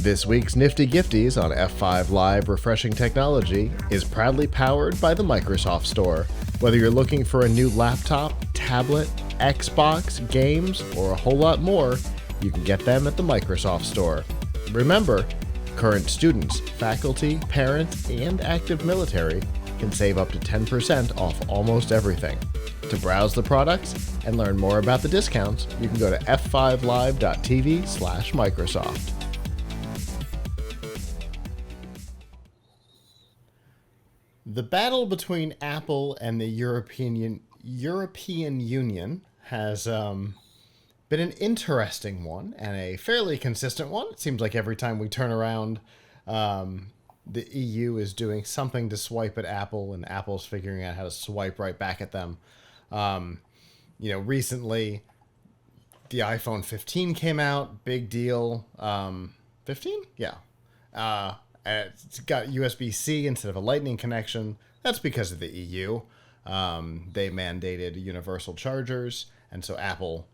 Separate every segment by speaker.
Speaker 1: This week's Nifty Gifties on F5 Live Refreshing Technology is proudly powered by the Microsoft Store. Whether you're looking for a new laptop, tablet, Xbox, games, or a whole lot more, you can get them at the Microsoft Store. Remember, current students, faculty, parents, and active military can save up to 10% off almost everything. To browse the products and learn more about the discounts, you can go to f5live.tv/Microsoft. The battle between Apple and the European Union has been an interesting one and a fairly consistent one. It seems like every time we turn around, the EU is doing something to swipe at Apple, and Apple's figuring out how to swipe right back at them. Recently, the iPhone 15 came out, big deal. 15? Yeah. It's got USB-C instead of a Lightning connection. That's because of the EU. They mandated universal chargers, and so Apple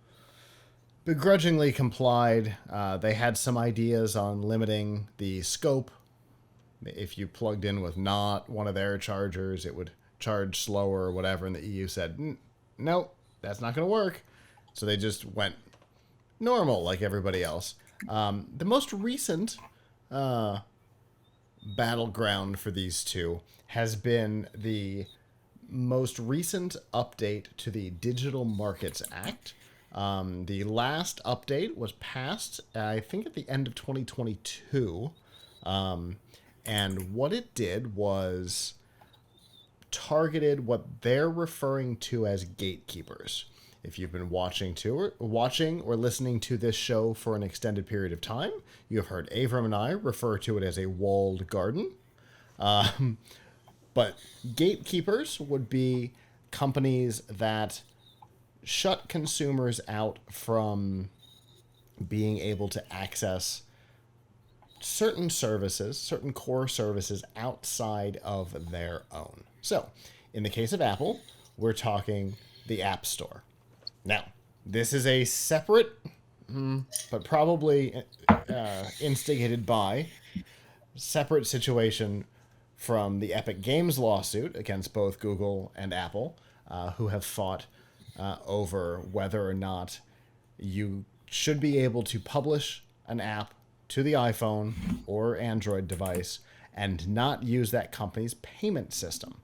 Speaker 1: begrudgingly complied. They had some ideas on limiting the scope. If you plugged in with not one of their chargers, it would charge slower or whatever, and the EU said, nope, that's not going to work. So they just went normal like everybody else. The most recent battleground for these two has been the most recent update to the Digital Markets Act. The last update was passed, I think, at the end of 2022. And what it did was targeted what they're referring to as gatekeepers. If you've been watching or listening to this show for an extended period of time, you have heard Avram and I refer to it as a walled garden. But gatekeepers would be companies that shut consumers out from being able to access certain services, certain core services outside of their own. So, in the case of Apple, we're talking the App Store. Now, this is a separate, but probably instigated by, separate situation from the Epic Games lawsuit against both Google and Apple, who have fought over whether or not you should be able to publish an app to the iPhone or Android device and not use that company's payment system.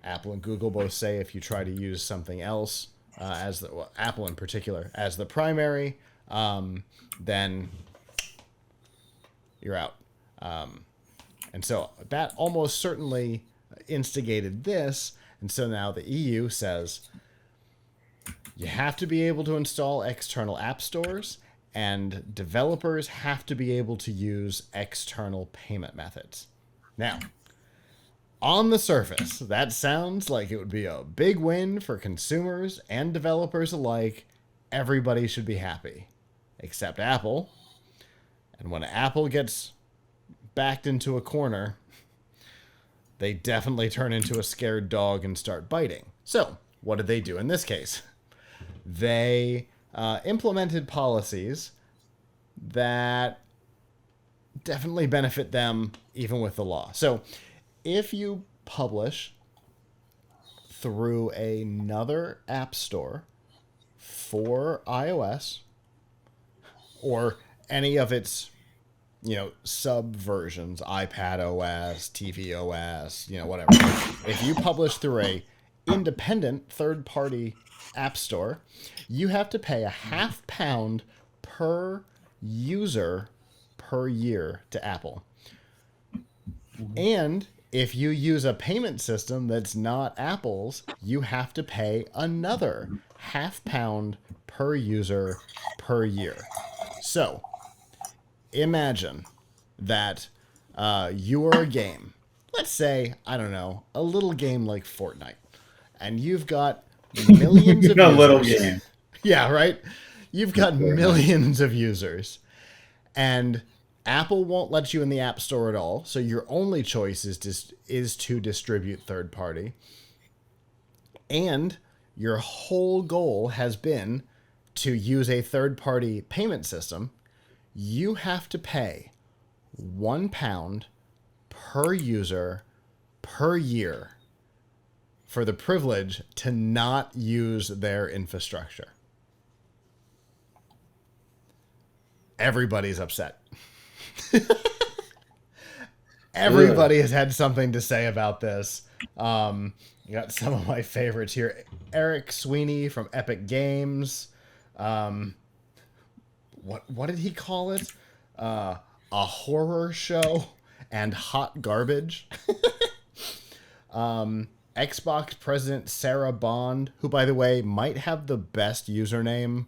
Speaker 1: Apple and Google both say if you try to use something else, Apple in particular, as the primary, then you're out. And so that almost certainly instigated this. And so now the EU says you have to be able to install external app stores, and developers have to be able to use external payment methods. Now, on the surface, that sounds like it would be a big win for consumers and developers alike. Everybody should be happy, except Apple. And when Apple gets backed into a corner, they definitely turn into a scared dog and start biting. So, what did they do in this case? They implemented policies that definitely benefit them even with the law. So if you publish through another app store for iOS or any of its, sub versions, iPad OS, TV OS, whatever. If you publish through a independent third-party app store, you have to pay £0.50 per user per year to Apple. And if you use a payment system that's not Apple's, you have to pay another £0.50 per user per year. So imagine that you are a game. Let's say, I don't know, a little game like Fortnite. And you've got millions of users.
Speaker 2: A little game.
Speaker 1: Yeah, right? You've got millions of users. And Apple won't let you in the App Store at all. So your only choice is to distribute third party. And your whole goal has been to use a third party payment system. You have to pay £1 per user per year for the privilege to not use their infrastructure. Everybody's upset. Everybody has had something to say about this. You got some of my favorites here. Eric Sweeney from Epic Games. What did he call it? A horror show and hot garbage. Xbox president Sarah Bond, who, by the way, might have the best username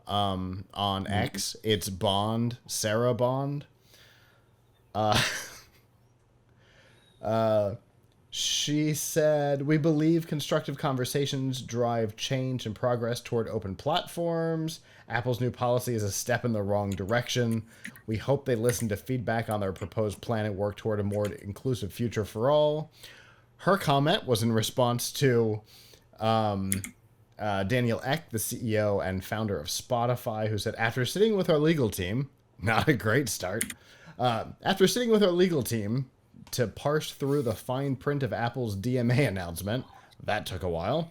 Speaker 1: on X. It's Bond, Sarah Bond. She said, "We believe constructive conversations drive change and progress toward open platforms. Apple's new policy is a step in the wrong direction. We hope they listen to feedback on their proposed plan and work toward a more inclusive future for all." Her comment was in response to Daniel Ek, the CEO and founder of Spotify, who said, "After sitting with our legal team," not a great start, "after sitting with our legal team to parse through the fine print of Apple's DMA announcement," that took a while,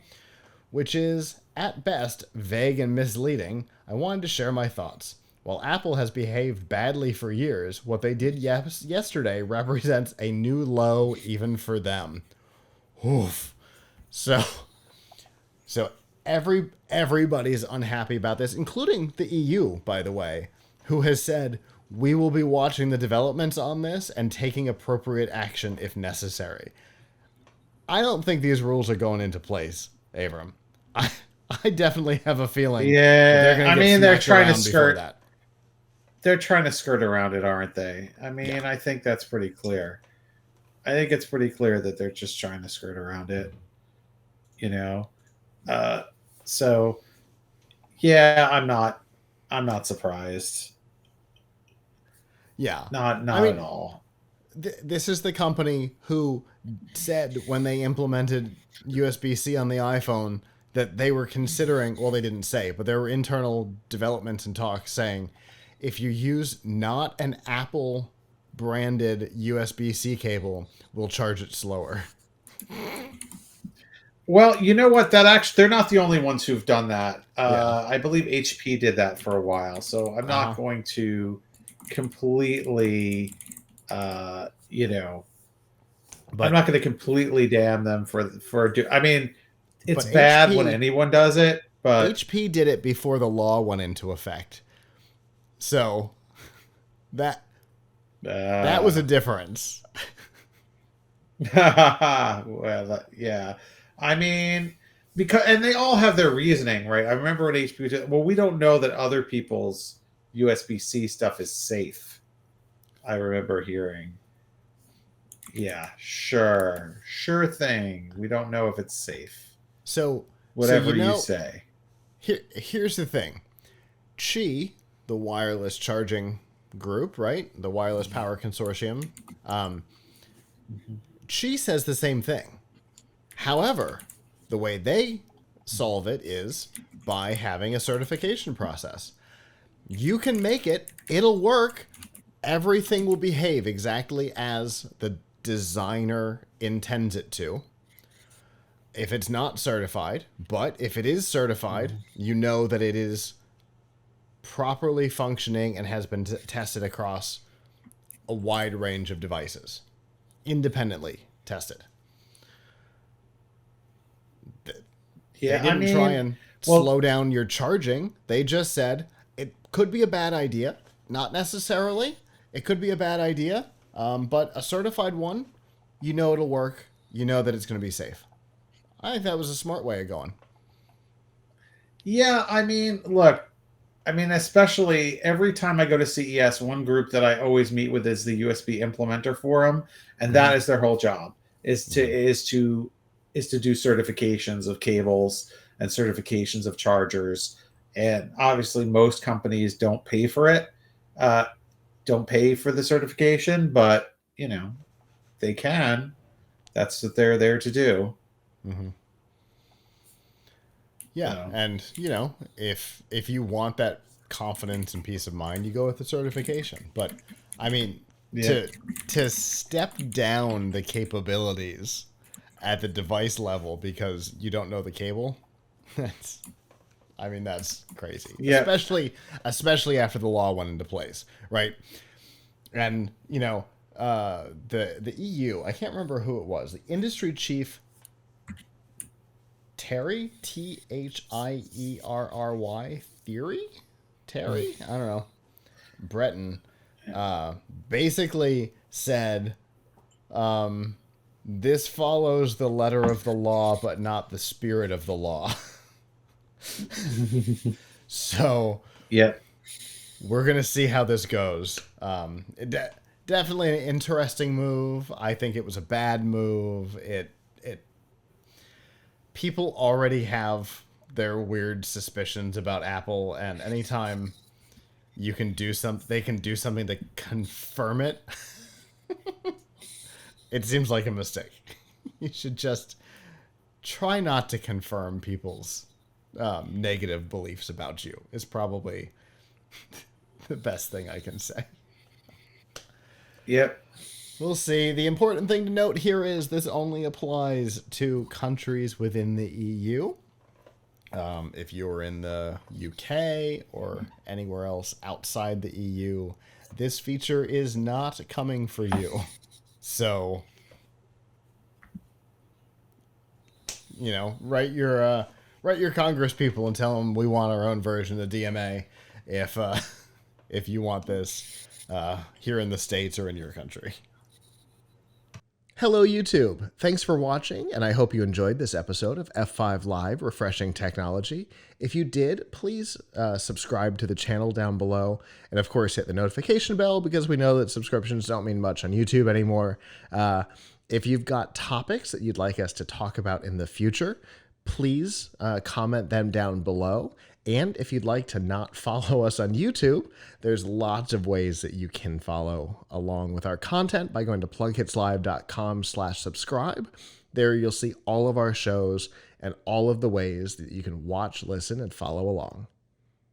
Speaker 1: "which is, at best, vague and misleading, I wanted to share my thoughts. While Apple has behaved badly for years, what they did yesterday represents a new low even for them." Oof. So everybody's unhappy about this, including the EU, by the way, who has said, "We will be watching the developments on this and taking appropriate action if necessary." I don't think these rules are going into place, Avram. I definitely have a feeling.
Speaker 2: Yeah, they're trying to skirt
Speaker 1: that.
Speaker 2: They're trying to skirt around it, aren't they? I think that's pretty clear. I think it's pretty clear that they're just trying to skirt around it. So yeah, I'm not surprised.
Speaker 1: Yeah,
Speaker 2: not at all.
Speaker 1: This is the company who said when they implemented USB-C on the iPhone that they were considering, well, they didn't say, but there were internal developments and talks saying, if you use not an Apple branded USB-C cable, we'll charge it slower.
Speaker 2: Well, you know what? They're not the only ones who've done that. I believe HP did that for a while, so I'm not going to completely, I'm not going to completely damn them for. It's bad when anyone does it, but
Speaker 1: HP did it before the law went into effect, so that was a difference.
Speaker 2: Well, yeah. Because they all have their reasoning, right? I remember when HP did, well, we don't know that other people's USB-C stuff is safe. I remember hearing, yeah, sure thing. We don't know if it's safe.
Speaker 1: So
Speaker 2: whatever you say.
Speaker 1: Here's the thing. Qi, the wireless charging group, right? The Wireless Power Consortium. Qi says the same thing. However, the way they solve it is by having a certification process. You can make it, it'll work, everything will behave exactly as the designer intends it to. If it's not certified, but if it is certified, you know that it is properly functioning and has been tested across a wide range of devices. Independently tested.
Speaker 2: Yeah,
Speaker 1: they didn't try and slow down your charging. They just said it could be a bad idea. Not necessarily. It could be a bad idea. But a certified one, you know it'll work. You know that it's going to be safe. I think that was a smart way of going.
Speaker 2: Yeah, look, especially every time I go to CES, one group that I always meet with is the USB Implementer Forum, and that is their whole job is to do certifications of cables and certifications of chargers. And obviously most companies don't pay for it, don't pay for the certification, but they can. That's what they're there to do.
Speaker 1: Mm-hmm. Yeah, and if you want that confidence and peace of mind, you go with the certification. But
Speaker 2: Yeah.
Speaker 1: to step down the capabilities at the device level because you don't know the cable. That's crazy.
Speaker 2: Yeah.
Speaker 1: Especially after the law went into place, right? And the EU, I can't remember who it was. The industry chief Terry, Thierry, Terry, I don't know, Breton, basically said, this follows the letter of the law, but not the spirit of the law. So,
Speaker 2: Yeah.
Speaker 1: we're going to see how this goes. Definitely an interesting move. I think it was a bad move. People already have their weird suspicions about Apple, and anytime you can do they can do something to confirm it. It seems like a mistake. You should just try not to confirm people's negative beliefs about you. Is probably the best thing I can say.
Speaker 2: Yep.
Speaker 1: We'll see. The important thing to note here is this only applies to countries within the EU. If you're in the UK or anywhere else outside the EU, this feature is not coming for you. So, write your Congress people and tell them we want our own version of the DMA if you want this here in the States or in your country. Hello, YouTube. Thanks for watching, and I hope you enjoyed this episode of F5 Live Refreshing Technology. If you did, please subscribe to the channel down below, and of course hit the notification bell because we know that subscriptions don't mean much on YouTube anymore. If you've got topics that you'd like us to talk about in the future, please comment them down below. And if you'd like to not follow us on YouTube, there's lots of ways that you can follow along with our content by going to plughitslive.com/subscribe. There you'll see all of our shows and all of the ways that you can watch, listen, and follow along.